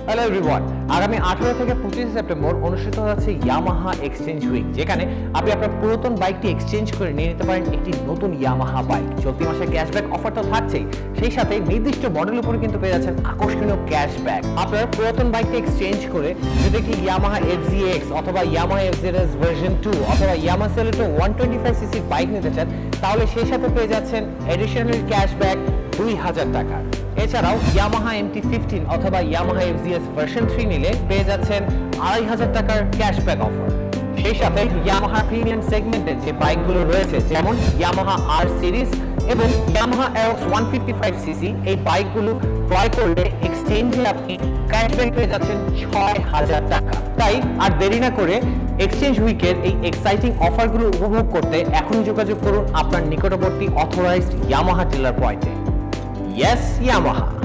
Hello everyone, আগামী 18 থেকে 25 September অনুষ্ঠিত হচ্ছে ইয়ামাহা এক্সচেঞ্জ উইক, যেখানে আপনি আপনার পুরাতন বাইকটি এক্সচেঞ্জ করে নিয়ে নিতে পারেন একটি নতুন ইয়ামাহা বাইক। চলতি মাসে ক্যাশব্যাক অফার তো থাকছেই, সেই সাথে নির্দিষ্ট মডেলের উপরে কিন্তু পেয়ে যাচ্ছেন আকর্ষণীয় ক্যাশব্যাক। আপনার পুরাতন বাইকটি এক্সচেঞ্জ করে যদি কি ইয়ামাহা FZX অথবা ইয়ামাহা FZS ভার্সন 2 অথবা ইয়ামাহা সেলেটো 125cc বাইক নিতে চান, তাহলে সেই সাথে পেয়ে যাচ্ছেন এডিশনাল ক্যাশব্যাক 2000 টাকা। এছাড়াও ইয়ামাহা MT-15 অথবা ইয়ামাহা FZS ভার্সন 3 নিলে পেয়ে যাচ্ছেন 2500 টাকার ক্যাশব্যাক অফার। সেই সাথে ইয়ামাহা প্রিমিয়াম সেগমেন্টের যে বাইকগুলো রয়েছে, যেমন ইয়ামাহা R সিরিজ এবং ইয়ামাহা Aerox 155cc, এই বাইকগুলো ক্রয় করলে এক্সচেঞ্জে আপনি ক্যাশব্যাক পেয়ে যাচ্ছেন 6000 টাকা। তাই আর দেরি না করে এক্সচেঞ্জ উইকের এই এক্সাইটিং অফারগুলো উপভোগ করতে এখনই যোগাযোগ করুন আপনার নিকটবর্তী অথরাইজড ইয়ামাহা ডিলার পয়েন্টে। Yes, Yamaha.